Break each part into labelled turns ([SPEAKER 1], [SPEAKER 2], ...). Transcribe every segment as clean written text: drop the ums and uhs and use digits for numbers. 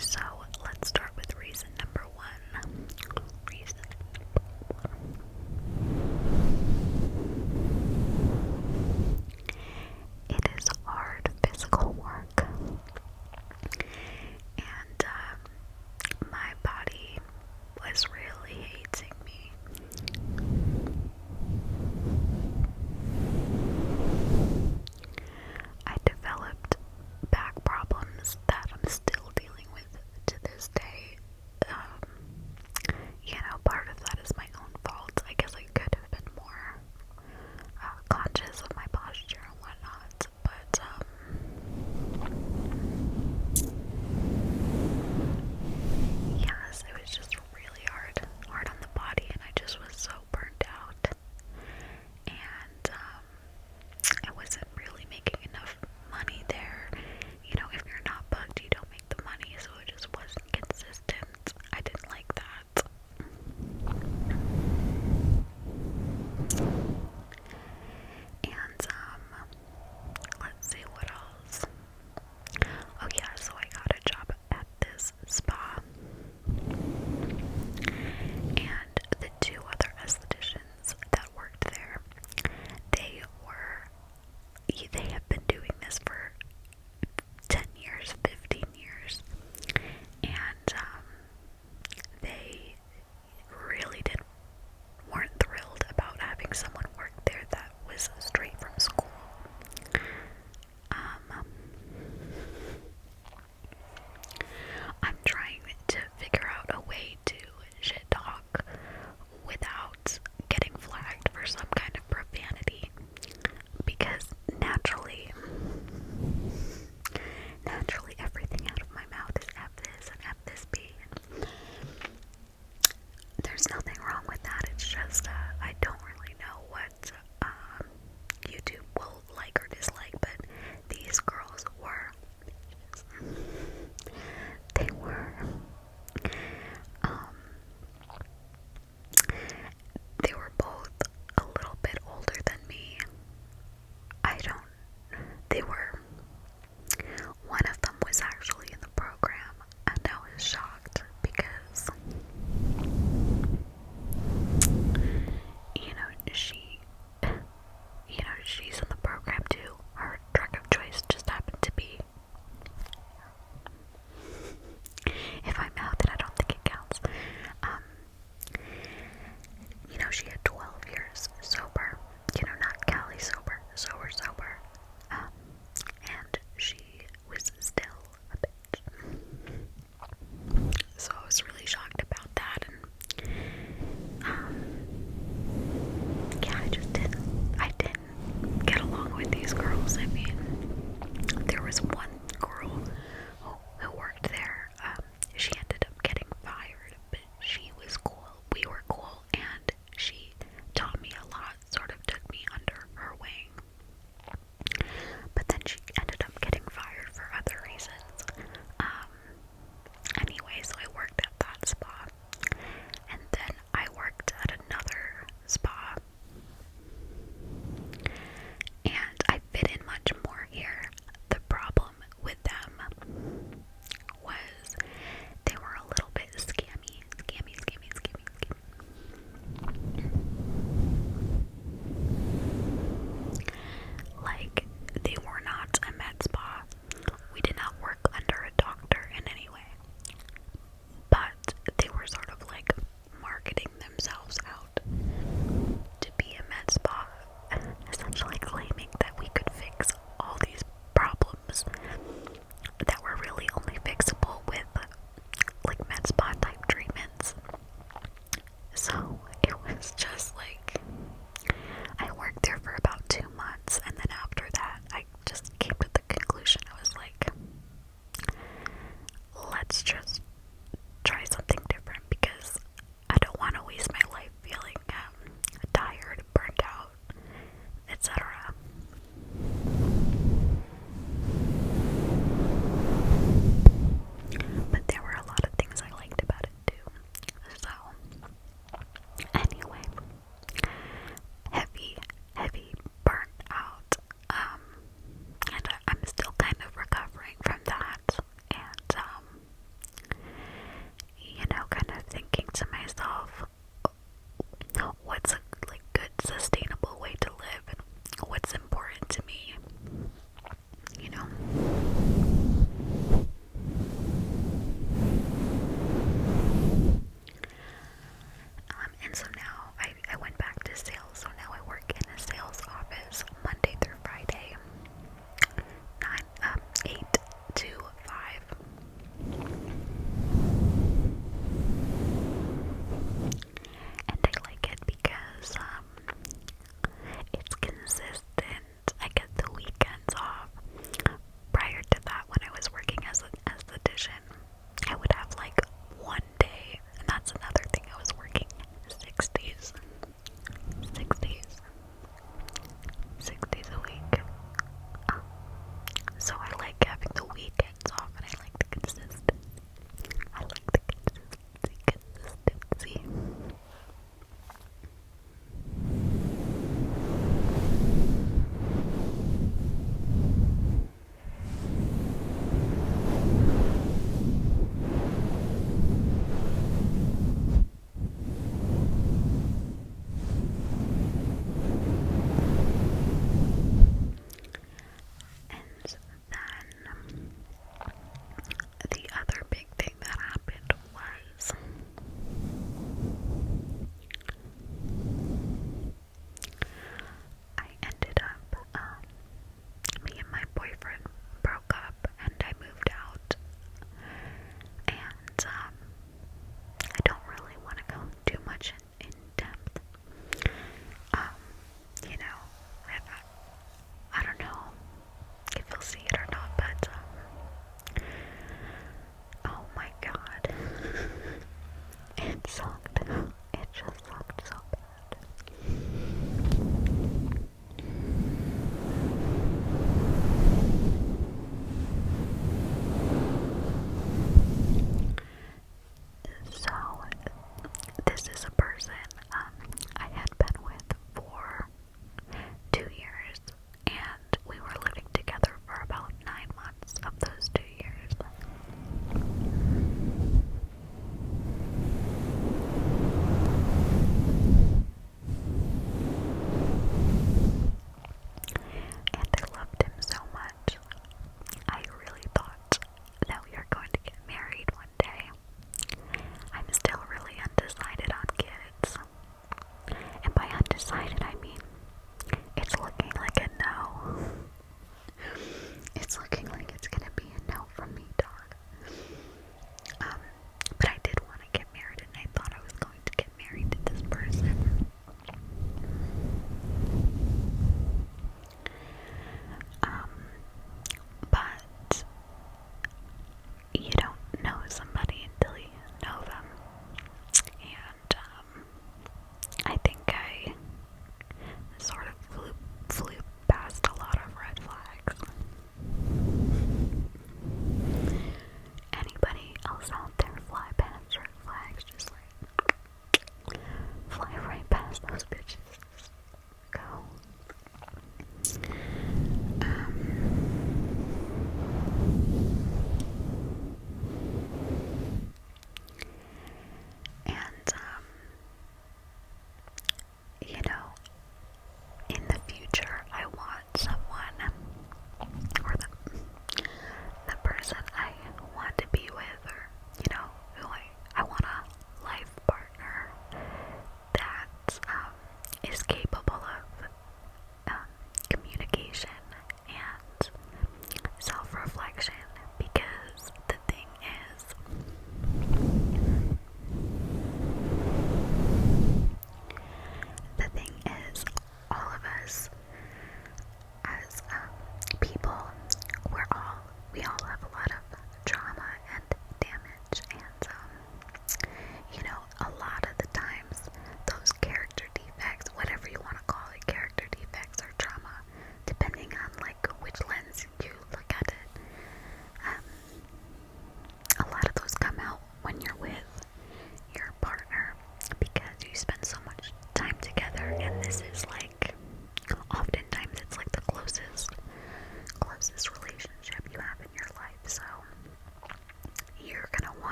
[SPEAKER 1] So let's start with reason number one. Reason number one. It is hard physical work. And my body was really hating me. I developed back problems that I'm still dealing with to this day. Part of that is my own fault. I guess I could have been more conscious of my posture and whatnot, but yes, it was just really hard on the body, and I just was so burnt out, and I wasn't really making enough money there. If you're not booked, you don't make the money, so it just wasn't consistent. I didn't like that. And let's see what else. Oh yeah, so I got a job at this spa, and the two other estheticians that worked there, they have been doing this for 10 years, 15 years, and they really weren't thrilled about having someone work there that was straight from school. I'm trying to figure out a way to shit talk without getting flagged for some kind of profanity, because naturally everything out of my mouth is F this and F this B. There's nothing wrong with that. It's just I don't really know what YouTube will like or dislike, but these girls were they were both a little bit older than me. One of them was actually in the program, and I was shocked because, she's in the program too. Her drug of choice just happened to be, if I mouth it, I don't think it counts. She had 12 years sober, not Cali sober, sober. And she was still a bitch. So I was really shocked about that, and I didn't get along with these girls. I mean, there was one girl who worked there. She ended up getting fired, but she was cool. We were cool, and she taught me a lot, sort of took me under her wing. But then she ended up getting fired for other reasons. Anyway, so I worked at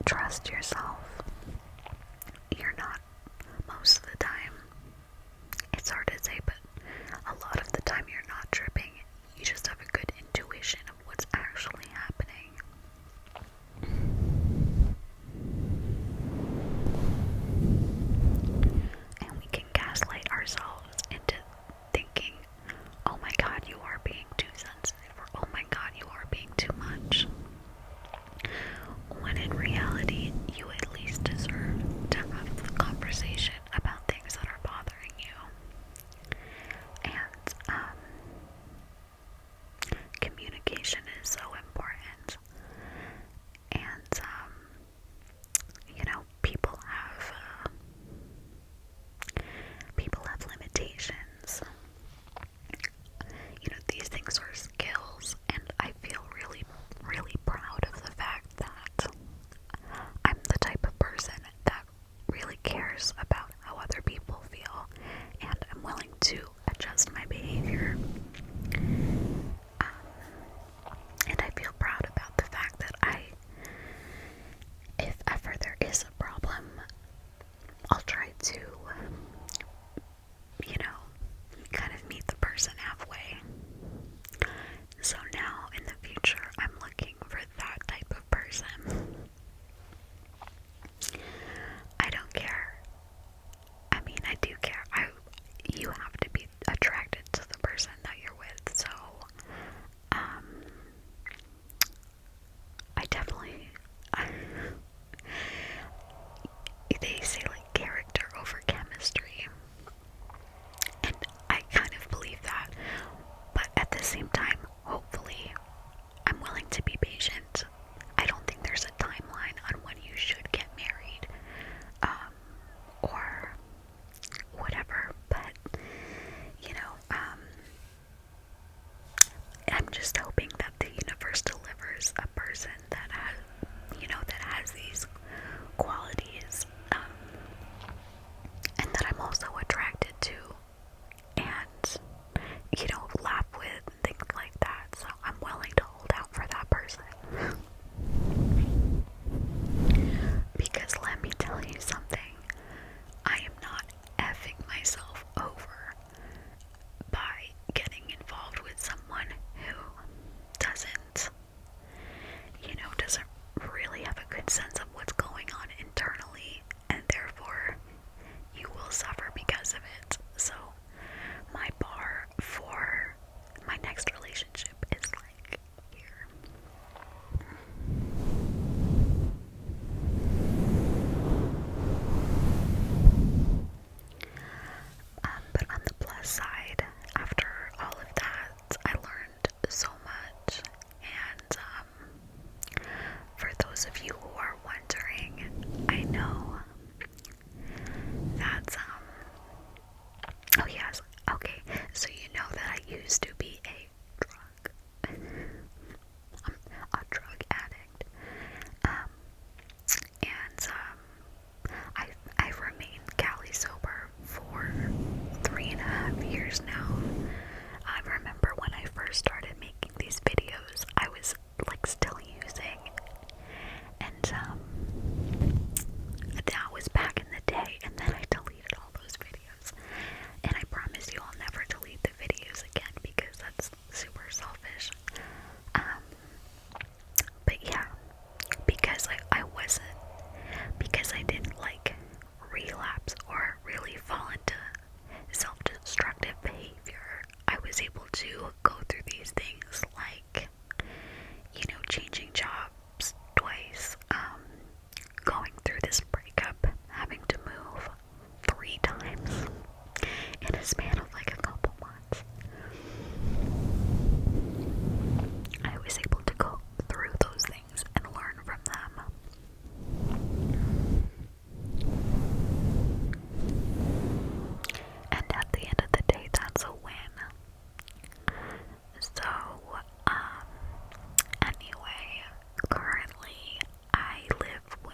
[SPEAKER 1] trust yourself. You're not most of the time. It's hard to say, but a lot of the time you're not tripping. You just have a good intuition of what's actually happening. And we can gaslight ourselves into thinking, oh my god, you are being too sensitive, or oh my god, you are being too much. When in reality, you at least deserve to have the conversation about things that are bothering you. And communication is so important. And you know, people have limitations. You know, these things are skills, and I feel really, really proud of the fact that I'm the type of person that really cares about how other people feel, and I'm willing to adjust my behavior. And I feel proud about the fact that if ever there is a problem, I'll try to, you know, kind of meet the person halfway. So now, in the future, I'm looking for that type of person. I don't care. I mean, I do care. You have to be attracted to the person that you're with, so, I definitely, they say, like, character over chemistry, and I kind of believe that, but at the same time, hopefully, I'm willing to be patient. I don't think there's a timeline on when you should get married, or whatever, but, you know, I'm just hoping that the universe delivers a person that has, you know, that has these qualities, and that I'm also attracted to, and, you know, laugh with, things like that, so I'm willing to hold out for that person. Because let me tell you something, I am not effing myself over by getting involved with someone who doesn't really have a good sense of what's going on internally, and therefore you will suffer because of it. So my bar for my next relationship is like here. But on the plus side, after all of that, I learned so much, and for those of you who are wondering, I know that, oh yes, okay, so you know that I used to be a drug addict, and I've remained Cali sober for 3.5 years now. I remember when I first started making these videos, I was like still using, and that was back in the day, and then I deleted all those videos, and I promise you I'll never delete the videos again because that's super selfish. But yeah, because I didn't like relapse or really fall into self-destructive behavior, I was able to go through these things like, you know, changing jobs twice, going through this breakup, having to move 3 times in a span of like a couple months. I was able to go through those things and learn from them. And at the end of the day, that's a win. So, anyway, currently I live with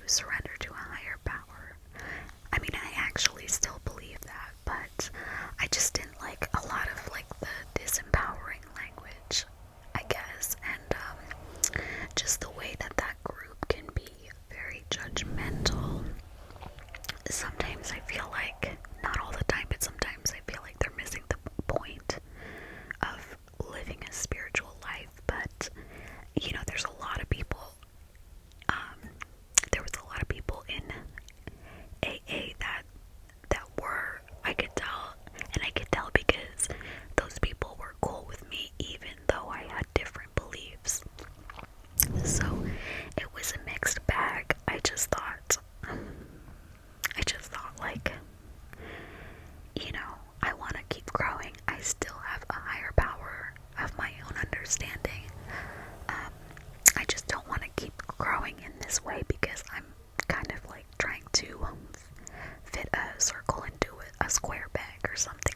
[SPEAKER 1] surrender to a higher power. I mean, I actually still believe that, but I just didn't like a lot of like the disempowering language, I guess, and just the way that that group can be very judgmental. Sometimes I feel like, not all the time, but sometimes I feel like they're missing the point of living a spiritual life. But you know, there's a lot of people, there was a lot of people in AA that were, I could tell, and I could tell because those people were cool with me even though I had different beliefs. So it was a mixed bag. I just thought like, you know, I want to keep growing. I still have a higher power of my own understanding. I just don't want to keep growing in this way because I'm kind of like trying to fit a circle into a square peg or something